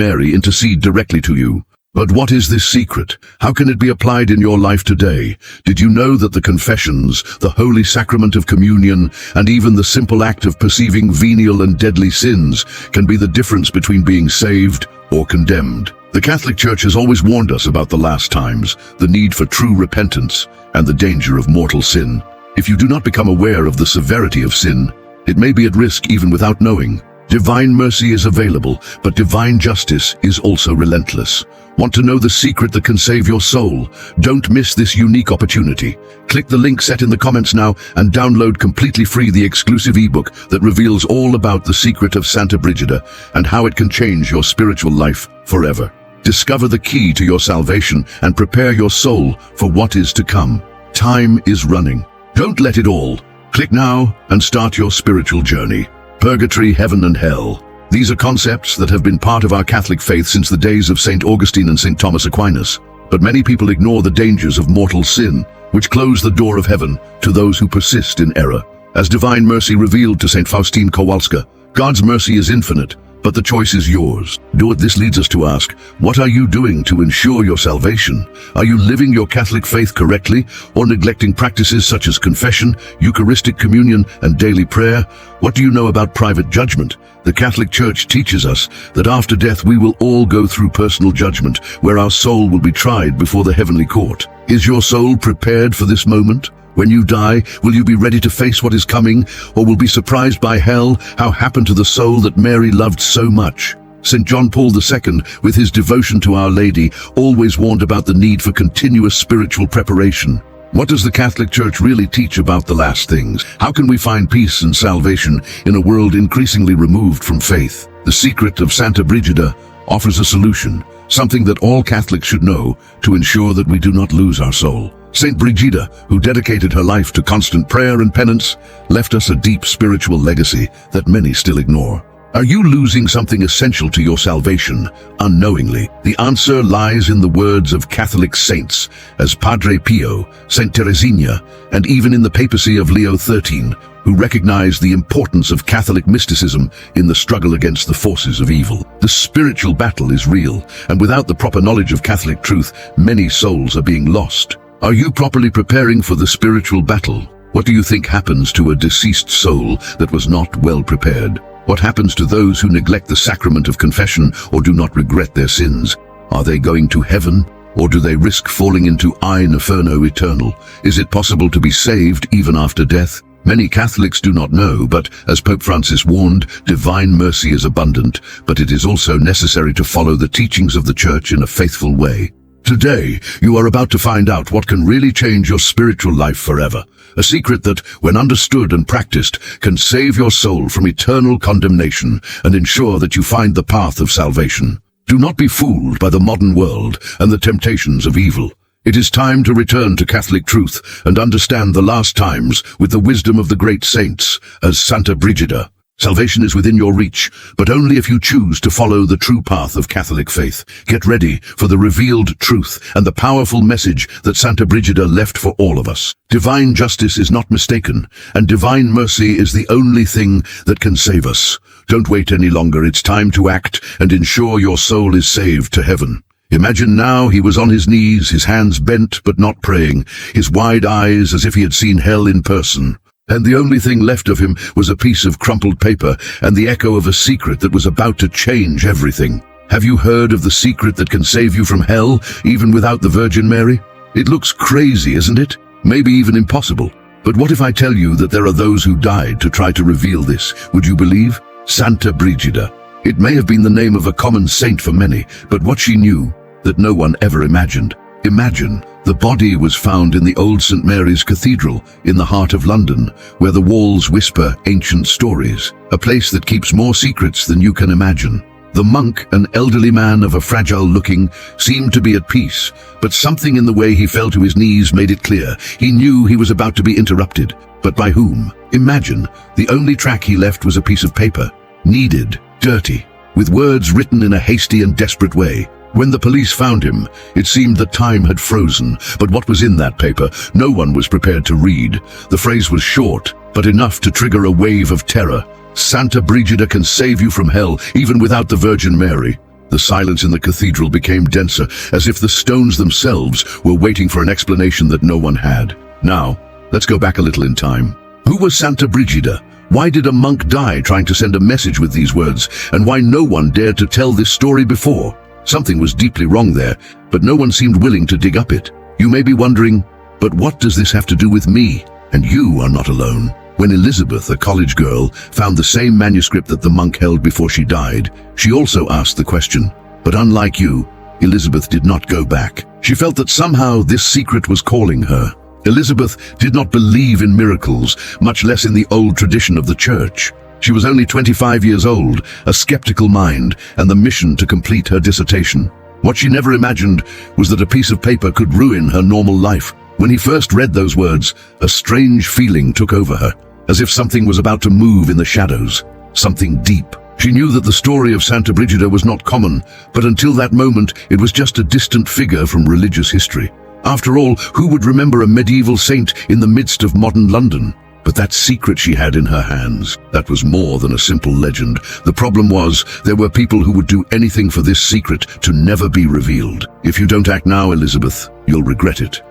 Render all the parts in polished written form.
Mary intercede directly to you. But what is this secret? How can it be applied in your life today? Did you know that the confessions, the holy sacrament of communion, and even the simple act of perceiving venial and deadly sins can be the difference between being saved or condemned? The Catholic Church has always warned us about the last times, the need for true repentance, and the danger of mortal sin. If you do not become aware of the severity of sin, it may be at risk even without knowing. Divine mercy is available, but divine justice is also relentless. Want to know the secret that can save your soul? Don't miss this unique opportunity. Click the link set in the comments now and download completely free the exclusive ebook that reveals all about the secret of Saint Bridget and how it can change your spiritual life forever. Discover the key to your salvation and prepare your soul for what is to come. Time is running. Don't let it all. Click now and start your spiritual journey. Purgatory, heaven and hell. These are concepts that have been part of our Catholic faith since the days of St. Augustine and St. Thomas Aquinas. But many people ignore the dangers of mortal sin, which close the door of heaven to those who persist in error. As divine mercy revealed to St. Faustine Kowalska, God's mercy is infinite, but the choice is yours. This leads us to ask, what are you doing to ensure your salvation? Are you living your Catholic faith correctly, or neglecting practices such as confession, Eucharistic communion, and daily prayer? What do you know about private judgment? The Catholic Church teaches us that after death we will all go through personal judgment, where our soul will be tried before the heavenly court. Is your soul prepared for this moment? When you die, will you be ready to face what is coming, or will be surprised by hell? How happened to the soul that Mary loved so much? St. John Paul II, with his devotion to Our Lady, always warned about the need for continuous spiritual preparation. What does the Catholic Church really teach about the last things? How can we find peace and salvation in a world increasingly removed from faith? The secret of Saint Bridget offers a solution, something that all Catholics should know to ensure that we do not lose our soul. Saint Bridget, who dedicated her life to constant prayer and penance, left us a deep spiritual legacy that many still ignore. Are you losing something essential to your salvation unknowingly? The answer lies in the words of Catholic saints, as Padre Pio, Saint Teresina, and even in the papacy of Leo XIII, who recognized the importance of Catholic mysticism in the struggle against the forces of evil. The spiritual battle is real, and without the proper knowledge of Catholic truth, many souls are being lost. Are you properly preparing for the spiritual battle? What do you think happens to a deceased soul that was not well prepared? What happens to those who neglect the sacrament of confession or do not regret their sins? Are they going to heaven, or do they risk falling into inferno eternal? Is it possible to be saved even after death? Many Catholics do not know, but as Pope Francis warned, divine mercy is abundant, but it is also necessary to follow the teachings of the Church in a faithful way. Today, you are about to find out what can really change your spiritual life forever. A secret that, when understood and practiced, can save your soul from eternal condemnation and ensure that you find the path of salvation. Do not be fooled by the modern world and the temptations of evil. It is time to return to Catholic truth and understand the last times with the wisdom of the great saints, as Saint Bridget. Salvation is within your reach, but only if you choose to follow the true path of Catholic faith. Get ready for the revealed truth and the powerful message that Saint Bridget left for all of us. Divine justice is not mistaken, and divine mercy is the only thing that can save us. Don't wait any longer. It's time to act and ensure your soul is saved to heaven. Imagine now he was on his knees, his hands bent but not praying, his wide eyes as if he had seen hell in person. And the only thing left of him was a piece of crumpled paper and the echo of a secret that was about to change everything. Have you heard of the secret that can save you from hell, even without the Virgin Mary? It looks crazy, isn't it? Maybe even impossible. But what if I tell you that there are those who died to try to reveal this? Would you believe? Saint Bridget. It may have been the name of a common saint for many, but what she knew, that no one ever imagined. Imagine, the body was found in the old St. Mary's Cathedral in the heart of London, where the walls whisper ancient stories, a place that keeps more secrets than you can imagine. The monk, an elderly man of a fragile looking, seemed to be at peace, but something in the way he fell to his knees made it clear. He knew he was about to be interrupted. But by whom? Imagine, the only track he left was a piece of paper, kneaded, dirty, with words written in a hasty and desperate way. When the police found him, it seemed that time had frozen, but what was in that paper, no one was prepared to read. The phrase was short, but enough to trigger a wave of terror. Saint Bridget can save you from hell, even without the Virgin Mary. The silence in the cathedral became denser, as if the stones themselves were waiting for an explanation that no one had. Now, let's go back a little in time. Who was Santa Brigida? Why did a monk die trying to send a message with these words? And why no one dared to tell this story before? Something was deeply wrong there, but no one seemed willing to dig up it. You may be wondering, but what does this have to do with me? And you are not alone. When Elizabeth, a college girl, found the same manuscript that the monk held before she died, she also asked the question. But unlike you, Elizabeth did not go back. She felt that somehow this secret was calling her. Elizabeth did not believe in miracles, much less in the old tradition of the church. She was only 25 years old, a skeptical mind, and the mission to complete her dissertation. What she never imagined was that a piece of paper could ruin her normal life. When he first read those words, a strange feeling took over her, as if something was about to move in the shadows, something deep. She knew that the story of Santa Brigida was not common, but until that moment, it was just a distant figure from religious history. After all, who would remember a medieval saint in the midst of modern London? But that secret she had in her hands, that was more than a simple legend. The problem was, there were people who would do anything for this secret to never be revealed. If you don't act now, Elizabeth, you'll regret it.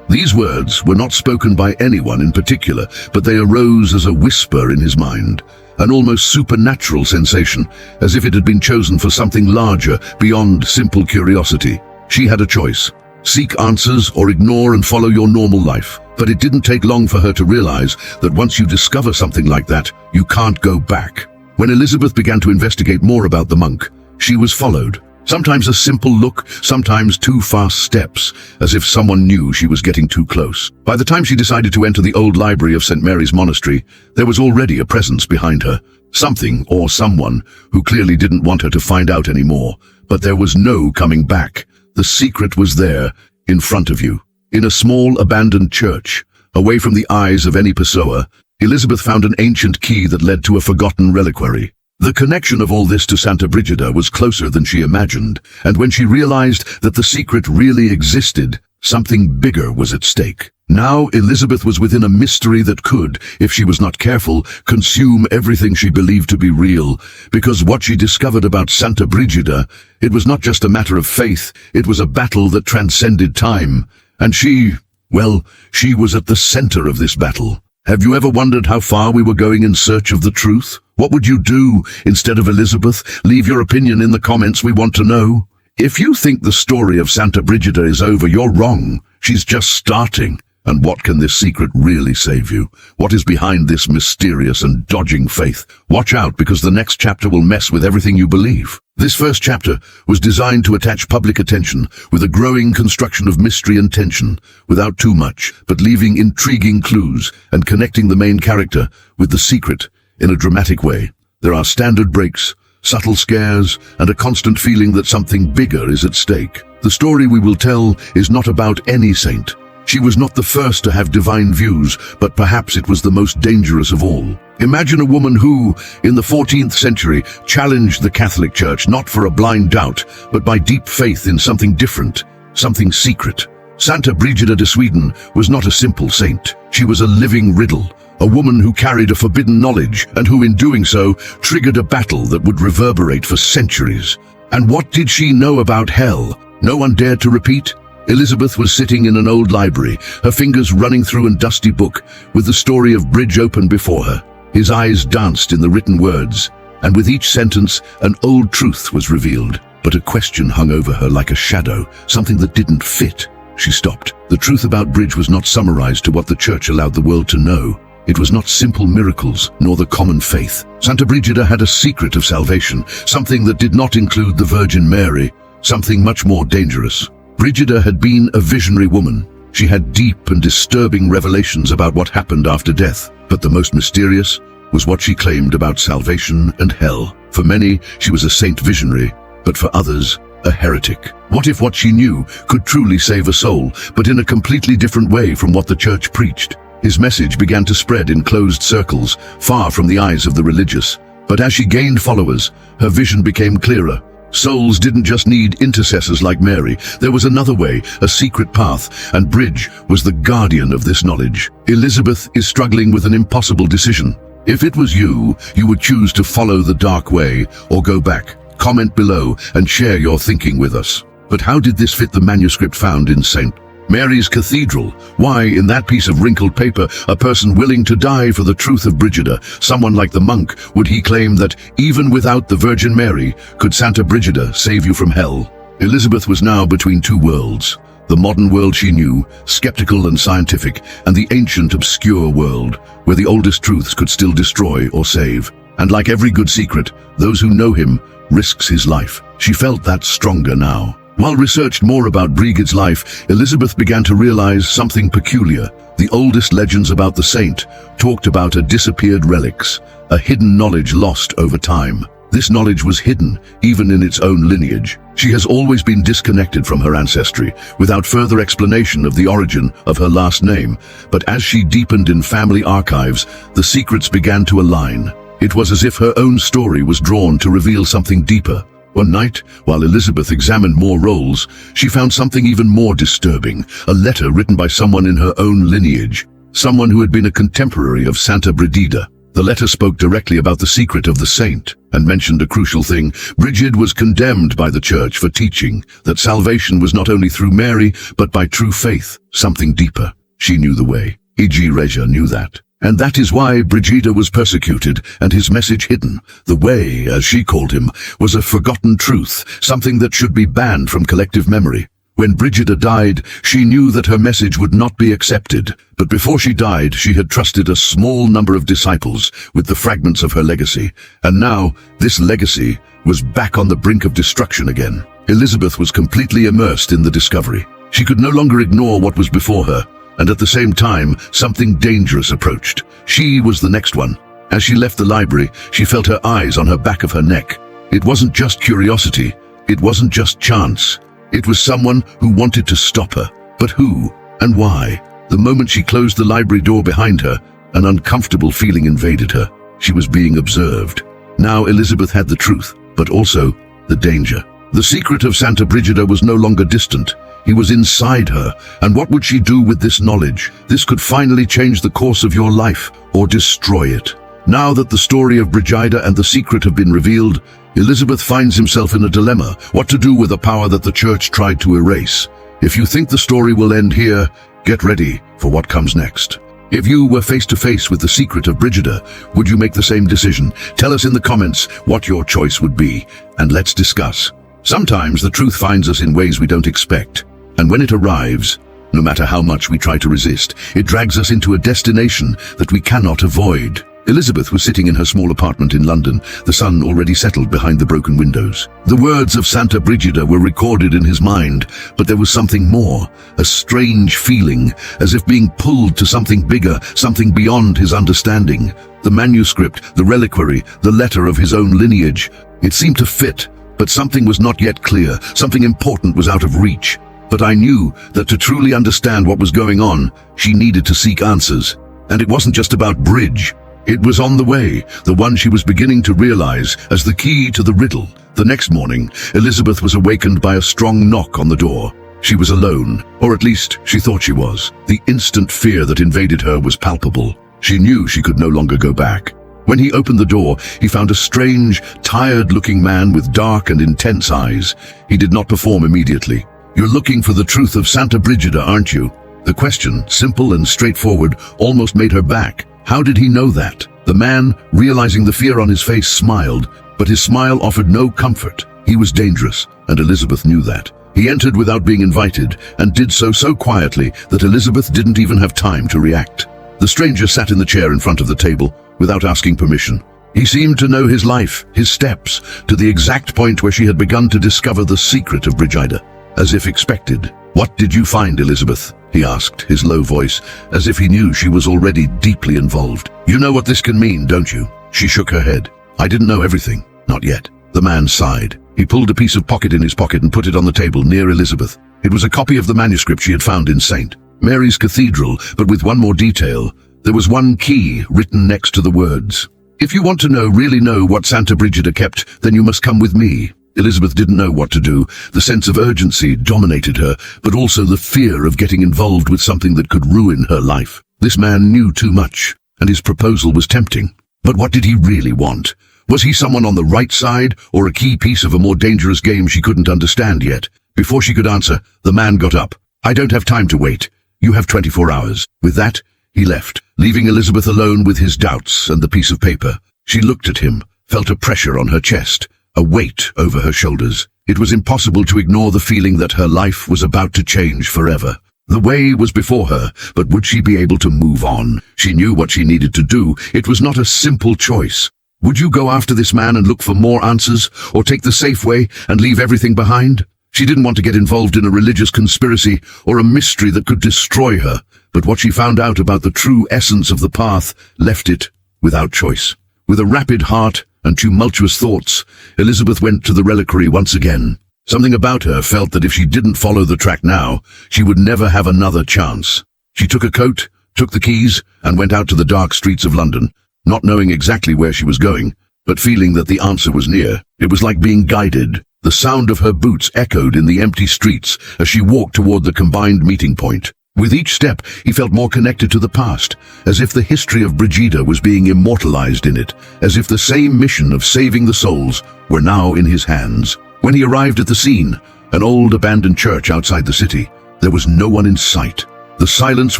These words were not spoken by anyone in particular, but they arose as a whisper in his mind, an almost supernatural sensation, as if it had been chosen for something larger, beyond simple curiosity. She had a choice. Seek answers or ignore and follow your normal life. But it didn't take long for her to realize that once you discover something like that, you can't go back. When Elizabeth began to investigate more about the monk, she was followed. Sometimes a simple look, sometimes 2 fast steps, as if someone knew she was getting too close. By the time she decided to enter the old library of St. Mary's Monastery, there was already a presence behind her. Something or someone who clearly didn't want her to find out anymore. But there was no coming back. The secret was there, in front of you. In a small, abandoned church, away from the eyes of any pursuer, Elizabeth found an ancient key that led to a forgotten reliquary. The connection of all this to Santa Brigida was closer than she imagined, and when she realized that the secret really existed, something bigger was at stake. Now Elizabeth was within a mystery that could, if she was not careful, consume everything she believed to be real, because what she discovered about Santa Brigida, it was not just a matter of faith, it was a battle that transcended time. And she was at the center of this battle. Have you ever wondered how far we were going in search of the truth? What would you do instead of Elizabeth? Leave your opinion in the comments, we want to know. If you think the story of Santa Brigida is over, you're wrong. She's just starting. And what can this secret really save you? What is behind this mysterious and dodging faith? Watch out, because the next chapter will mess with everything you believe. This first chapter was designed to attach public attention with a growing construction of mystery and tension, without too much, but leaving intriguing clues and connecting the main character with the secret in a dramatic way. There are standard breaks, subtle scares, and a constant feeling that something bigger is at stake. The story we will tell is not about any saint. She was not the first to have divine views, but perhaps it was the most dangerous of all. Imagine a woman who, in the 14th century, challenged the Catholic Church not for a blind doubt, but by deep faith in something different, something secret. Santa Brigida de Sweden was not a simple saint. She was a living riddle, a woman who carried a forbidden knowledge, and who in doing so triggered a battle that would reverberate for centuries. And what did she know about hell? No one dared to repeat? Elizabeth was sitting in an old library, her fingers running through a dusty book, with the story of Bridge open before her. His eyes danced in the written words, and with each sentence, an old truth was revealed. But a question hung over her like a shadow, something that didn't fit. She stopped. The truth about Bridge was not summarized to what the church allowed the world to know. It was not simple miracles, nor the common faith. Santa Brigida had a secret of salvation, something that did not include the Virgin Mary, something much more dangerous. Brigida had been a visionary woman. She had deep and disturbing revelations about what happened after death, but the most mysterious was what she claimed about salvation and hell. For many, she was a saint visionary, but for others, a heretic. What if what she knew could truly save a soul, but in a completely different way from what the church preached? His message began to spread in closed circles, far from the eyes of the religious. But as she gained followers, her vision became clearer. Souls didn't just need intercessors like Mary. There was another way, a secret path, and Bridge was the guardian of this knowledge. Elizabeth is struggling with an impossible decision. If it was you, you would choose to follow the dark way or go back. Comment below and share your thinking with us. But how did this fit the manuscript found in St. Mary's Cathedral? Why, in that piece of wrinkled paper, a person willing to die for the truth of Brigida, someone like the monk, would he claim that even without the Virgin Mary, could Santa Brigida save you from hell? Elizabeth was now between two worlds. The modern world she knew, skeptical and scientific, and the ancient, obscure world, where the oldest truths could still destroy or save. And like every good secret, those who know him risks his life. She felt that stronger now. While researched more about Brigida's life, Elizabeth began to realize something peculiar. The oldest legends about the saint talked about a disappeared relics, a hidden knowledge lost over time. This knowledge was hidden, even in its own lineage. She has always been disconnected from her ancestry, without further explanation of the origin of her last name. But as she deepened in family archives, the secrets began to align. It was as if her own story was drawn to reveal something deeper. One night, while Elizabeth examined more rolls, she found something even more disturbing, a letter written by someone in her own lineage, someone who had been a contemporary of Santa Bridget. The letter spoke directly about the secret of the saint, and mentioned a crucial thing. Bridget was condemned by the church for teaching that salvation was not only through Mary, but by true faith, something deeper. She knew the way. E.G. Regia knew that. And that is why Brigida was persecuted and his message hidden. The way, as she called him, was a forgotten truth, something that should be banned from collective memory. When Brigida died, she knew that her message would not be accepted. But before she died, she had trusted a small number of disciples with the fragments of her legacy. And now, this legacy was back on the brink of destruction again. Elizabeth was completely immersed in the discovery. She could no longer ignore what was before her. And at the same time, something dangerous approached. She was the next one. As she left the library, she felt her eyes on her back of her neck. It wasn't just curiosity. It wasn't just chance. It was someone who wanted to stop her. But who and why? The moment she closed the library door behind her, an uncomfortable feeling invaded her. She was being observed. Now Elizabeth had the truth, but also the danger. The secret of Santa Brigida was no longer distant. He was inside her, and what would she do with this knowledge? This could finally change the course of your life, or destroy it. Now that the story of Brigida and the secret have been revealed, Elizabeth finds himself in a dilemma, what to do with a power that the church tried to erase. If you think the story will end here, get ready for what comes next. If you were face to face with the secret of Brigida, would you make the same decision? Tell us in the comments what your choice would be, and let's discuss. Sometimes the truth finds us in ways we don't expect. And when it arrives, no matter how much we try to resist, it drags us into a destination that we cannot avoid. Elizabeth was sitting in her small apartment in London, the sun already settled behind the broken windows. The words of Santa Brigida were recorded in his mind, but there was something more, a strange feeling, as if being pulled to something bigger, something beyond his understanding. The manuscript, the reliquary, the letter of his own lineage. It seemed to fit, but something was not yet clear, something important was out of reach. But I knew that to truly understand what was going on, she needed to seek answers. And it wasn't just about Bridge. It was on the way, the one she was beginning to realize as the key to the riddle. The next morning, Elizabeth was awakened by a strong knock on the door. She was alone, or at least she thought she was. The instant fear that invaded her was palpable. She knew she could no longer go back. When he opened the door, he found a strange, tired-looking man with dark and intense eyes. He did not perform immediately. "You're looking for the truth of Santa Brigida, aren't you?" The question, simple and straightforward, almost made her back. How did he know that? The man, realizing the fear on his face, smiled, but his smile offered no comfort. He was dangerous, and Elizabeth knew that. He entered without being invited, and did so quietly that Elizabeth didn't even have time to react. The stranger sat in the chair in front of the table, without asking permission. He seemed to know his life, his steps, to the exact point where she had begun to discover the secret of Brigida. As if expected. "What did you find, Elizabeth?" he asked, his low voice, as if he knew she was already deeply involved. "You know what this can mean, don't you?" She shook her head. "I didn't know everything. Not yet." The man sighed. He pulled a piece of pocket in his pocket and put it on the table near Elizabeth. It was a copy of the manuscript she had found in St. Mary's Cathedral, but with one more detail. There was one key written next to the words. "If you want to know, really know what Santa Brigida kept, then you must come with me." Elizabeth didn't know what to do. The sense of urgency dominated her, but also the fear of getting involved with something that could ruin her life. This man knew too much, and his proposal was tempting. But what did he really want? Was he someone on the right side, or a key piece of a more dangerous game she couldn't understand yet? Before she could answer, the man got up. "I don't have time to wait. You have 24 hours. With that, he left, leaving Elizabeth alone with his doubts and the piece of paper. She looked at him, felt a pressure on her chest, a weight over her shoulders. It was impossible to ignore the feeling that her life was about to change forever. The way was before her, but would she be able to move on? She knew what she needed to do. It was not a simple choice. Would you go after this man and look for more answers, or take the safe way and leave everything behind? She didn't want to get involved in a religious conspiracy or a mystery that could destroy her, but what she found out about the true essence of the path left it without choice. With a rapid heart and tumultuous thoughts, Elizabeth went to the reliquary once again. Something about her felt that if she didn't follow the track now, she would never have another chance. She took a coat, took the keys, and went out to the dark streets of London, not knowing exactly where she was going, but feeling that the answer was near. It was like being guided. The sound of her boots echoed in the empty streets as she walked toward the combined meeting point. With each step, he felt more connected to the past, as if the history of Brigida was being immortalized in it, as if the same mission of saving the souls were now in his hands. When he arrived at the scene, an old abandoned church outside the city, there was no one in sight. The silence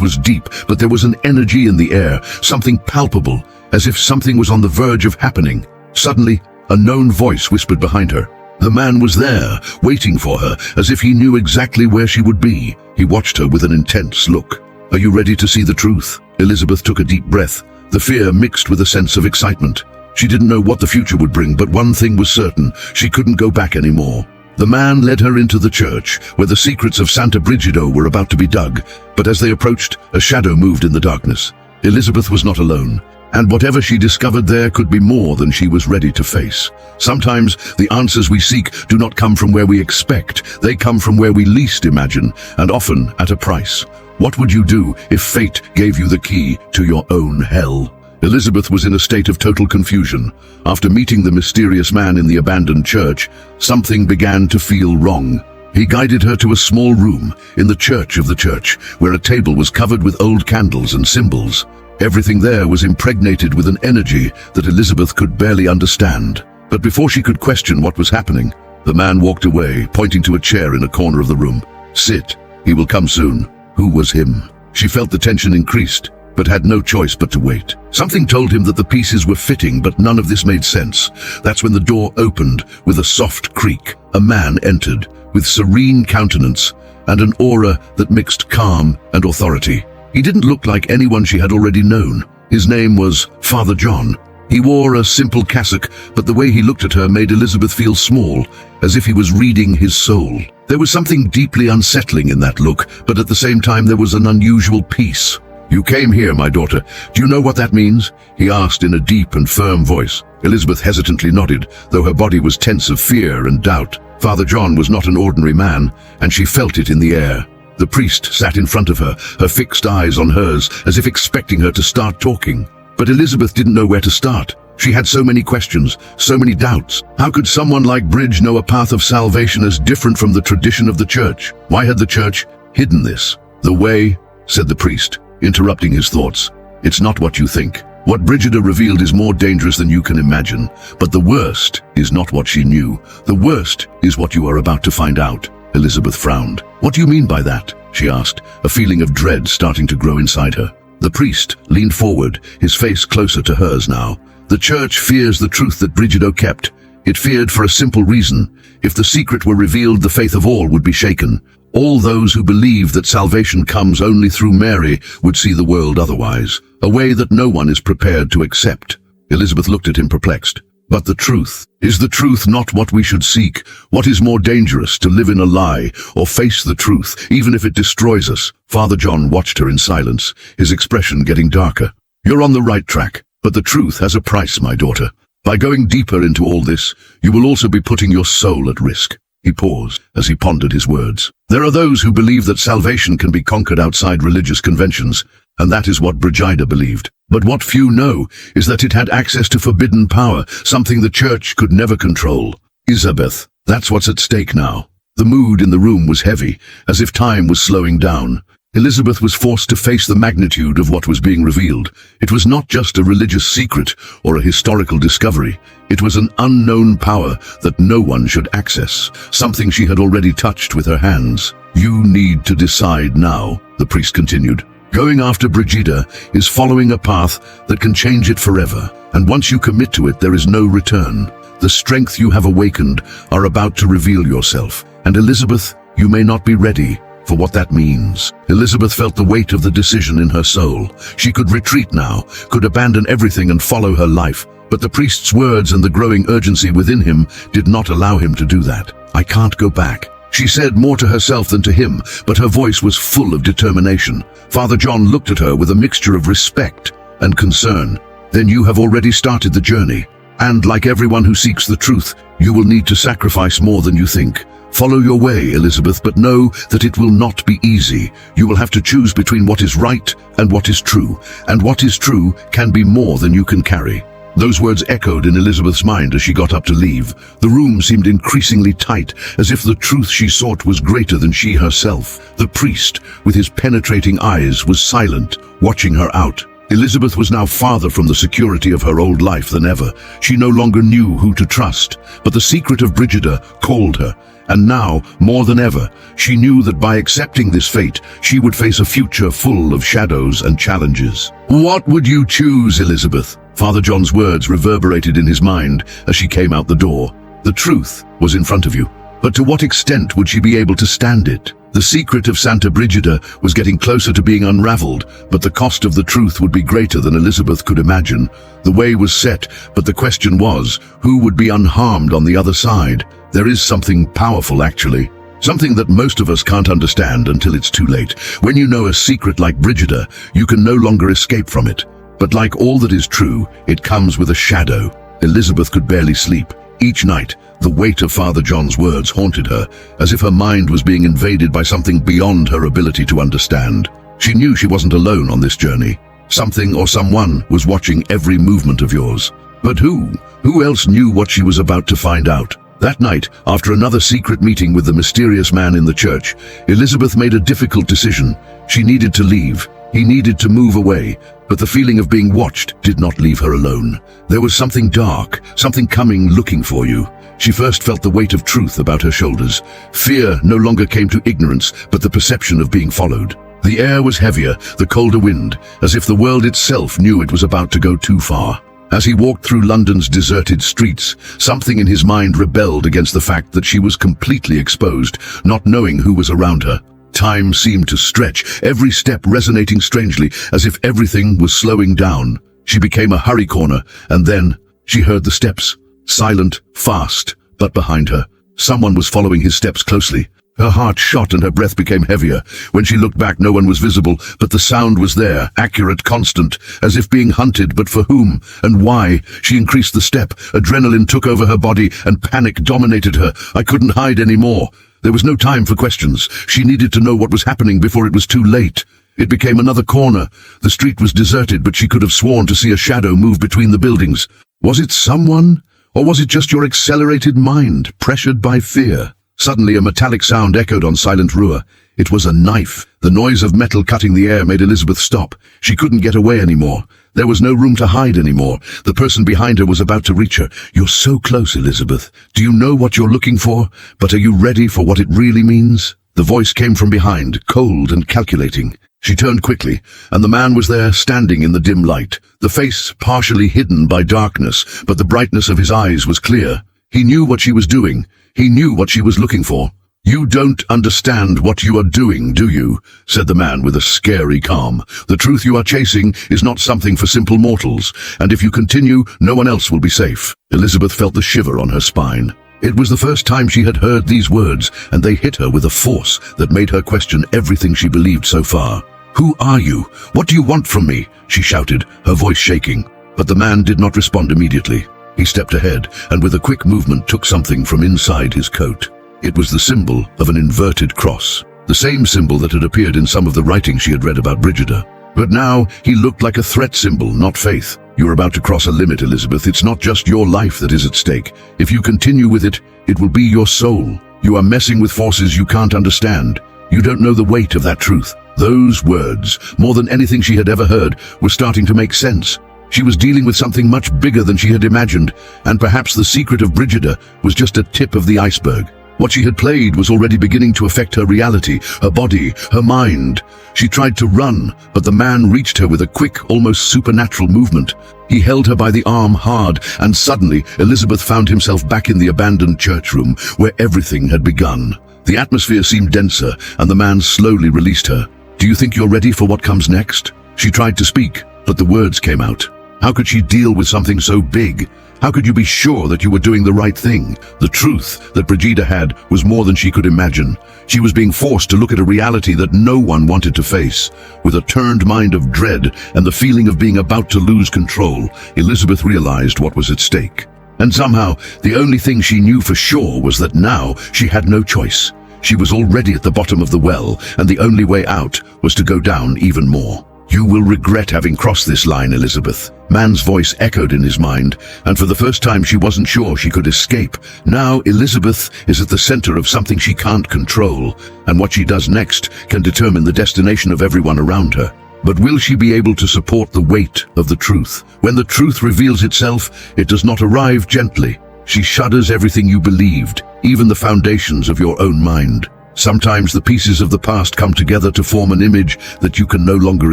was deep, but there was an energy in the air, something palpable, as if something was on the verge of happening. Suddenly, a known voice whispered behind her. The man was there, waiting for her, as if he knew exactly where she would be. He watched her with an intense look. "Are you ready to see the truth?" Elizabeth took a deep breath, the fear mixed with a sense of excitement. She didn't know what the future would bring, but one thing was certain: she couldn't go back anymore. The man led her into the church, where the secrets of Saint Bridget were about to be dug, but as they approached, a shadow moved in the darkness. Elizabeth was not alone, and whatever she discovered there could be more than she was ready to face. Sometimes the answers we seek do not come from where we expect, they come from where we least imagine, and often at a price. What would you do if fate gave you the key to your own hell? Elizabeth was in a state of total confusion. After meeting the mysterious man in the abandoned church, something began to feel wrong. He guided her to a small room in the church of the church, where a table was covered with old candles and symbols. Everything there was impregnated with an energy that Elizabeth could barely understand. But before she could question what was happening, the man walked away, pointing to a chair in a corner of the room. "Sit. He will come soon." Who was him? She felt the tension increased, but had no choice but to wait. Something told him that the pieces were fitting, but none of this made sense. That's when the door opened with a soft creak. A man entered, with serene countenance and an aura that mixed calm and authority. He didn't look like anyone she had already known. His name was Father John. He wore a simple cassock, but the way he looked at her made Elizabeth feel small, as if he was reading his soul. There was something deeply unsettling in that look, but at the same time there was an unusual peace. "You came here, my daughter. Do you know what that means?" he asked in a deep and firm voice. Elizabeth hesitantly nodded, though her body was tense of fear and doubt. Father John was not an ordinary man, and she felt it in the air. The priest sat in front of her, her fixed eyes on hers, as if expecting her to start talking. But Elizabeth didn't know where to start. She had so many questions, so many doubts. How could someone like Bridge know a path of salvation as different from the tradition of the church? Why had the church hidden this? "The way," said the priest, interrupting his thoughts. "It's not what you think. What Brigida revealed is more dangerous than you can imagine. But the worst is not what she knew. The worst is what you are about to find out." Elizabeth frowned. "What do you mean by that?" she asked, a feeling of dread starting to grow inside her. The priest leaned forward, his face closer to hers now. "The church fears the truth that Brigida kept. It feared for a simple reason. If the secret were revealed, the faith of all would be shaken. All those who believe that salvation comes only through Mary would see the world otherwise, a way that no one is prepared to accept." Elizabeth looked at him perplexed. "But the truth, is the truth not what we should seek? What is more dangerous, to live in a lie or face the truth, even if it destroys us?" Father John watched her in silence, his expression getting darker. "You're on the right track, but the truth has a price, my daughter. By going deeper into all this, you will also be putting your soul at risk." He paused as he pondered his words. "There are those who believe that salvation can be conquered outside religious conventions, and that is what Brigida believed. But what few know is that it had access to forbidden power, something the church could never control. Elizabeth, that's what's at stake now." The mood in the room was heavy, as if time was slowing down. Elizabeth was forced to face the magnitude of what was being revealed. It was not just a religious secret or a historical discovery. It was an unknown power that no one should access, something she had already touched with her hands. "You need to decide now," the priest continued. "Going after Brigida is following a path that can change it forever, and once you commit to it, there is no return. The strength you have awakened are about to reveal yourself, and Elizabeth, you may not be ready for what that means." Elizabeth felt the weight of the decision in her soul. She could retreat now, could abandon everything and follow her life, but the priest's words and the growing urgency within him did not allow him to do that. "I can't go back," she said, more to herself than to him, but her voice was full of determination. Father John looked at her with a mixture of respect and concern. "Then you have already started the journey, and like everyone who seeks the truth, you will need to sacrifice more than you think. Follow your way, Elizabeth, but know that it will not be easy. You will have to choose between what is right and what is true, and what is true can be more than you can carry." Those words echoed in Elizabeth's mind as she got up to leave. The room seemed increasingly tight, as if the truth she sought was greater than she herself. The priest, with his penetrating eyes, was silent, watching her out. Elizabeth was now farther from the security of her old life than ever. She no longer knew who to trust, but the secret of Brigida called her. And now, more than ever, she knew that by accepting this fate, she would face a future full of shadows and challenges. "What would you choose, Elizabeth?" Father John's words reverberated in his mind as she came out the door. The truth was in front of you, but to what extent would she be able to stand it? The secret of Santa Brigida was getting closer to being unraveled, but the cost of the truth would be greater than Elizabeth could imagine. The way was set, but the question was, who would be unharmed on the other side? There is something powerful, actually. Something that most of us can't understand until it's too late. When you know a secret like Brigida, you can no longer escape from it. But like all that is true, it comes with a shadow. Elizabeth could barely sleep. Each night, the weight of Father John's words haunted her, as if her mind was being invaded by something beyond her ability to understand. She knew she wasn't alone on this journey. Something or someone was watching every movement of yours. But who? Who else knew what she was about to find out? That night, after another secret meeting with the mysterious man in the church, Elizabeth made a difficult decision. She needed to leave. He needed to move away, but the feeling of being watched did not leave her alone. There was something dark, something coming looking for you. She first felt the weight of truth about her shoulders. Fear no longer came to ignorance, but the perception of being followed. The air was heavier, the colder wind, as if the world itself knew it was about to go too far. As he walked through London's deserted streets, something in his mind rebelled against the fact that she was completely exposed, not knowing who was around her. Time seemed to stretch, every step resonating strangely, as if everything was slowing down. She became a hurry corner, and then she heard the steps. Silent, fast, but behind her, someone was following his steps closely. Her heart shot and her breath became heavier. When she looked back, no one was visible, but the sound was there, accurate, constant, as if being hunted, but for whom and why? She increased the step. Adrenaline took over her body and panic dominated her. I couldn't hide anymore. There was no time for questions. She needed to know what was happening before it was too late. It became another corner. The street was deserted, but she could have sworn to see a shadow move between the buildings. Was it someone? Or was it just your accelerated mind, pressured by fear? Suddenly a metallic sound echoed on silent Ruhr. It was a knife. The noise of metal cutting the air made Elizabeth stop. She couldn't get away anymore. There was no room to hide anymore. The person behind her was about to reach her. "You're so close, Elizabeth. Do you know what you're looking for? But are you ready for what it really means?" The voice came from behind, cold and calculating. She turned quickly, and the man was there, standing in the dim light. The face partially hidden by darkness, but the brightness of his eyes was clear. He knew what she was doing. He knew what she was looking for. "You don't understand what you are doing, do you?" said the man with a scary calm. "The truth you are chasing is not something for simple mortals, and if you continue, no one else will be safe." Elizabeth felt the shiver on her spine. It was the first time she had heard these words, and they hit her with a force that made her question everything she believed so far. "Who are you? What do you want from me?" she shouted, her voice shaking. But the man did not respond immediately. He stepped ahead, and with a quick movement took something from inside his coat. It was the symbol of an inverted cross, the same symbol that had appeared in some of the writing she had read about Brigida. But now he looked like a threat symbol, not faith. "You're about to cross a limit, Elizabeth. It's not just your life that is at stake. If you continue with it, it will be your soul. You are messing with forces you can't understand. You don't know the weight of that truth. Those words, more than anything she had ever heard, were starting to make sense. She was dealing with something much bigger than she had imagined, and perhaps the secret of Brigida was just a tip of the iceberg. What she had played was already beginning to affect her reality, her body, her mind. She tried to run, but the man reached her with a quick, almost supernatural movement. He held her by the arm hard, and suddenly Elizabeth found himself back in the abandoned church room where everything had begun. The atmosphere seemed denser, and the man slowly released her. "Do you think you're ready for what comes next?" She tried to speak, but the words came out. How could she deal with something so big? How could you be sure that you were doing the right thing? The truth that Brigida had was more than she could imagine. She was being forced to look at a reality that no one wanted to face. With a turned mind of dread and the feeling of being about to lose control, Elizabeth realized what was at stake. And somehow, the only thing she knew for sure was that now she had no choice. She was already at the bottom of the well, and the only way out was to go down even more. "You will regret having crossed this line, Elizabeth." Man's voice echoed in his mind, and for the first time she wasn't sure she could escape. Now Elizabeth is at the center of something she can't control, and what she does next can determine the destination of everyone around her. But will she be able to support the weight of the truth? When the truth reveals itself, it does not arrive gently. She shudders everything you believed, even the foundations of your own mind. Sometimes the pieces of the past come together to form an image that you can no longer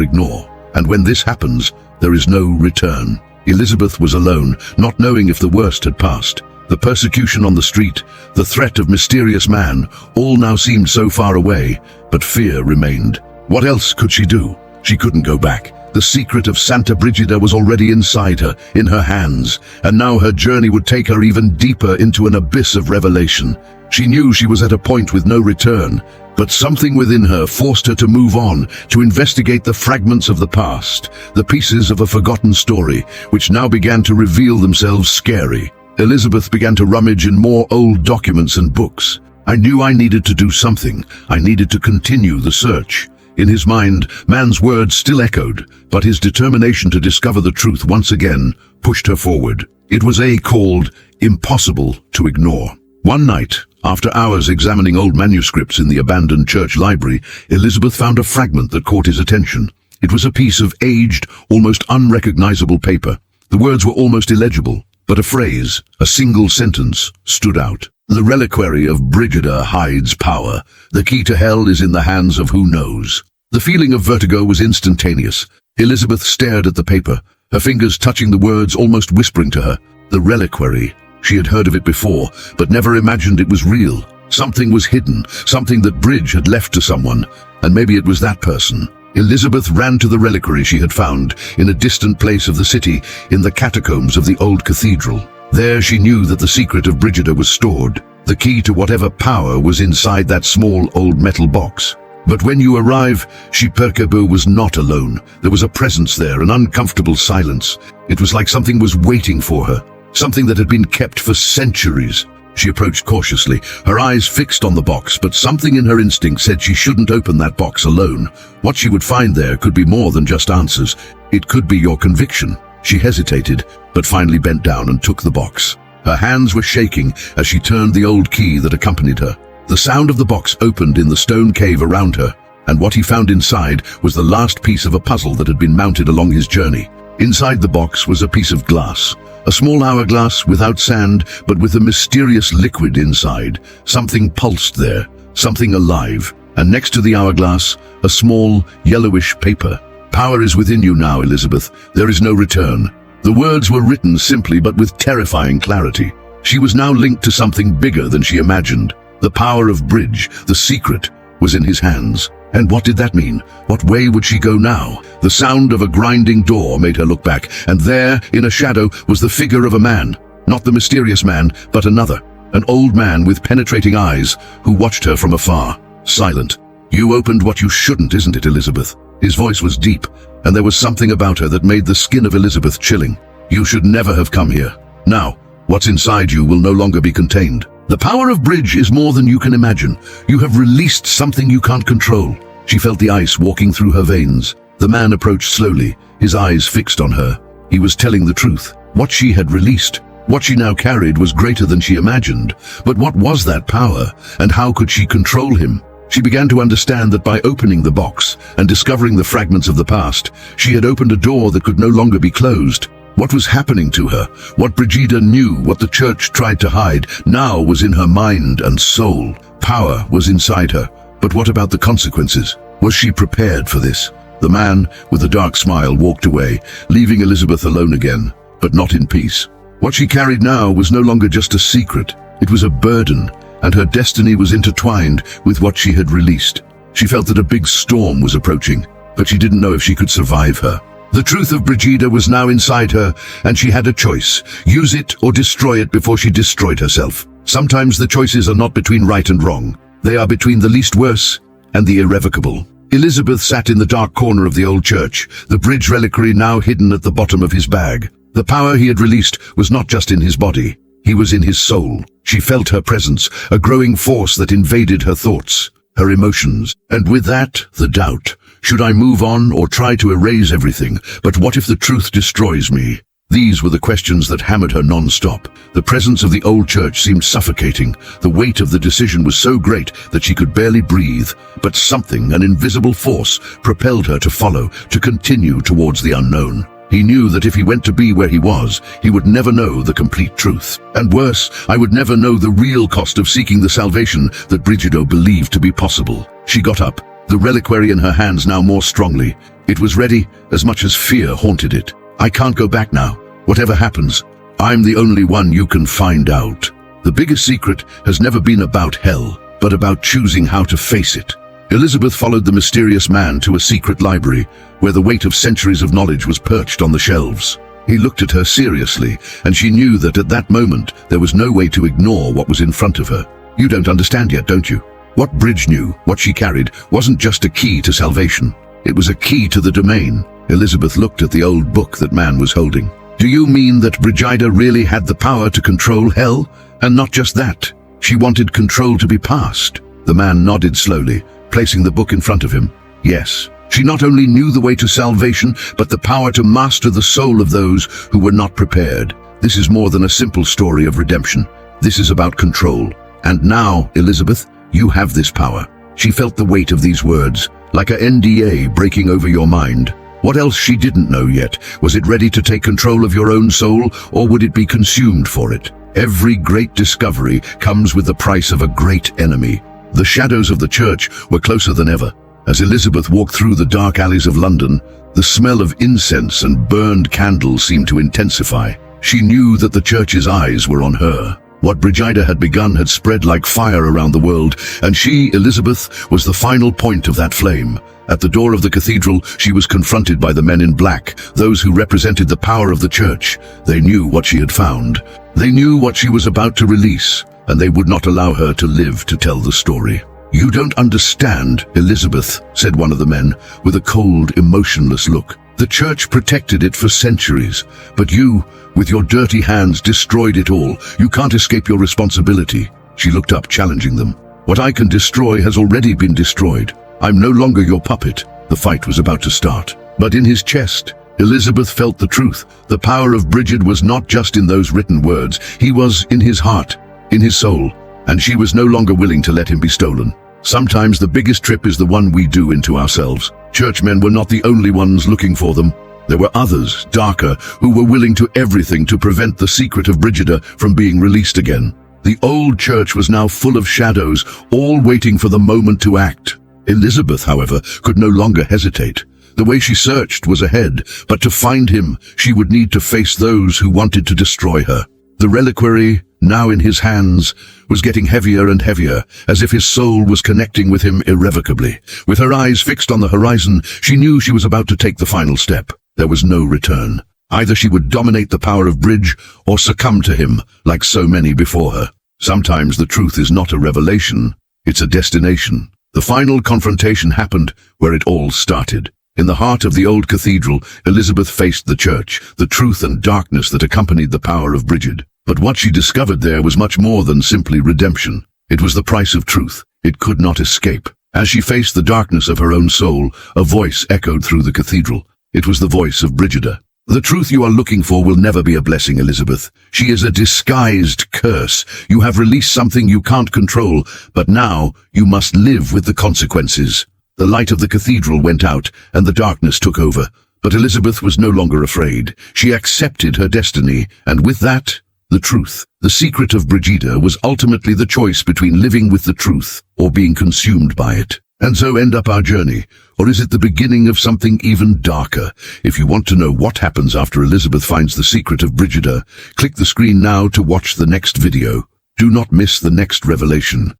ignore. And when this happens, there is no return. Elizabeth was alone, not knowing if the worst had passed. The persecution on the street, the threat of mysterious man, all now seemed so far away, but fear remained. What else could she do? She couldn't go back. The secret of Santa Brigida was already inside her, in her hands, and now her journey would take her even deeper into an abyss of revelation. She knew she was at a point with no return, but something within her forced her to move on, to investigate the fragments of the past, the pieces of a forgotten story, which now began to reveal themselves scary. Elizabeth began to rummage in more old documents and books. "I knew I needed to do something. I needed to continue the search." In his mind, man's words still echoed, but his determination to discover the truth once again pushed her forward. It was called impossible to ignore. One night, after hours examining old manuscripts in the abandoned church library, Elizabeth found a fragment that caught his attention. It was a piece of aged, almost unrecognizable paper. The words were almost illegible, but a phrase, a single sentence, stood out. "The reliquary of Brigida hides power. The key to hell is in the hands of who knows." The feeling of vertigo was instantaneous. Elizabeth stared at the paper, her fingers touching the words, almost whispering to her. The reliquary. She had heard of it before, but never imagined it was real. Something was hidden, something that Bridge had left to someone, and maybe it was that person. Elizabeth ran to the reliquary she had found, in a distant place of the city, in the catacombs of the old cathedral. There she knew that the secret of Brigida was stored. The key to whatever power was inside that small old metal box. But when you arrive, Purgatory was not alone. There was a presence there, an uncomfortable silence. It was like something was waiting for her, something that had been kept for centuries. She approached cautiously, her eyes fixed on the box, but something in her instinct said she shouldn't open that box alone. What she would find there could be more than just answers. It could be your conviction. She hesitated, but finally bent down and took the box. Her hands were shaking as she turned the old key that accompanied her. The sound of the box opened in the stone cave around her, and what he found inside was the last piece of a puzzle that had been mounted along his journey. Inside the box was a piece of glass, a small hourglass without sand, but with a mysterious liquid inside. Something pulsed there, something alive, and next to the hourglass, a small, yellowish paper. "Power is within you now, Elizabeth. There is no return." The words were written simply but with terrifying clarity. She was now linked to something bigger than she imagined. The power of Bridge, the secret, was in his hands. And what did that mean? What way would she go now? The sound of a grinding door made her look back, and there, in a shadow, was the figure of a man. Not the mysterious man, but another. An old man with penetrating eyes, who watched her from afar, silent. "You opened what you shouldn't, isn't it, Elizabeth?" His voice was deep, and there was something about her that made the skin of Elizabeth chilling. "You should never have come here. Now, what's inside you will no longer be contained. The power of Bridge is more than you can imagine. You have released something you can't control." She felt the ice walking through her veins. The man approached slowly, his eyes fixed on her. He was telling the truth. What she had released, what she now carried, was greater than she imagined. But what was that power, and how could she control him? She began to understand that by opening the box and discovering the fragments of the past, she had opened a door that could no longer be closed. What was happening to her, what Brigida knew, what the church tried to hide, now was in her mind and soul. Power was inside her. But what about the consequences? Was she prepared for this? The man, with a dark smile, walked away, leaving Elizabeth alone again, but not in peace. What she carried now was no longer just a secret. It was a burden, and her destiny was intertwined with what she had released. She felt that a big storm was approaching, but she didn't know if she could survive her. The truth of Brigida was now inside her, and she had a choice: use it or destroy it before she destroyed herself. Sometimes the choices are not between right and wrong. They are between the least worse and the irrevocable. Elizabeth sat in the dark corner of the old church, the bridge reliquary now hidden at the bottom of his bag. The power he had released was not just in his body, he was in his soul. She felt her presence, a growing force that invaded her thoughts, her emotions, and with that, the doubt. Should I move on or try to erase everything? But what if the truth destroys me? These were the questions that hammered her non-stop. The presence of the old church seemed suffocating. The weight of the decision was so great that she could barely breathe. But something, an invisible force, propelled her to follow, to continue towards the unknown. He knew that if he went to be where he was, he would never know the complete truth. And worse, I would never know the real cost of seeking the salvation that Brigida believed to be possible. She got up, the reliquary in her hands now more strongly. It was ready, as much as fear haunted it. I can't go back now. Whatever happens, I'm the only one you can find out. The biggest secret has never been about hell, but about choosing how to face it. Elizabeth followed the mysterious man to a secret library, where the weight of centuries of knowledge was perched on the shelves. He looked at her seriously, and she knew that at that moment there was no way to ignore what was in front of her. You don't understand yet, don't you? What Bridge knew, what she carried, wasn't just a key to salvation. It was a key to the domain. Elizabeth looked at the old book that man was holding. Do you mean that Brigida really had the power to control hell? And not just that, she wanted control to be passed. The man nodded slowly, placing the book in front of him. Yes, she not only knew the way to salvation, but the power to master the soul of those who were not prepared. This is more than a simple story of redemption. This is about control. And now, Elizabeth, you have this power. She felt the weight of these words, like a NDA breaking over your mind. What else she didn't know yet? Was it ready to take control of your own soul, or would it be consumed for it? Every great discovery comes with the price of a great enemy. The shadows of the church were closer than ever. As Elizabeth walked through the dark alleys of London, the smell of incense and burned candles seemed to intensify. She knew that the church's eyes were on her. What Brigida had begun had spread like fire around the world, and she, Elizabeth, was the final point of that flame. At the door of the cathedral, she was confronted by the men in black, those who represented the power of the church. They knew what she had found. They knew what she was about to release, and they would not allow her to live to tell the story. You don't understand, Elizabeth, said one of the men, with a cold, emotionless look. The church protected it for centuries, but you, with your dirty hands, destroyed it all. You can't escape your responsibility. She looked up, challenging them. What I can destroy has already been destroyed. I'm no longer your puppet. The fight was about to start. But in his chest, Elizabeth felt the truth. The power of Bridget was not just in those written words. He was in his heart, in his soul, and she was no longer willing to let him be stolen. Sometimes the biggest trip is the one we do into ourselves. Churchmen were not the only ones looking for them. There were others, darker, who were willing to everything to prevent the secret of Brigida from being released again. The old church was now full of shadows, all waiting for the moment to act. Elizabeth, however, could no longer hesitate. The way she searched was ahead, but to find him, she would need to face those who wanted to destroy her. The reliquary, now in his hands, was getting heavier and heavier, as if his soul was connecting with him irrevocably. With her eyes fixed on the horizon, she knew she was about to take the final step. There was no return. Either she would dominate the power of Bridge, or succumb to him, like so many before her. Sometimes the truth is not a revelation, it's a destination. The final confrontation happened where it all started. In the heart of the old cathedral, Elizabeth faced the church, the truth and darkness that accompanied the power of Bridget. But what she discovered there was much more than simply redemption. It was the price of truth. It could not escape. As she faced the darkness of her own soul, a voice echoed through the cathedral. It was the voice of Brigida. The truth you are looking for will never be a blessing, Elizabeth. She is a disguised curse. You have released something you can't control, but now you must live with the consequences. The light of the cathedral went out, and the darkness took over. But Elizabeth was no longer afraid. She accepted her destiny, and with that, the truth. The secret of Brigida was ultimately the choice between living with the truth or being consumed by it. And so end up our journey, or is it the beginning of something even darker? If you want to know what happens after Elizabeth finds the secret of Brigida, click the screen now to watch the next video. Do not miss the next revelation.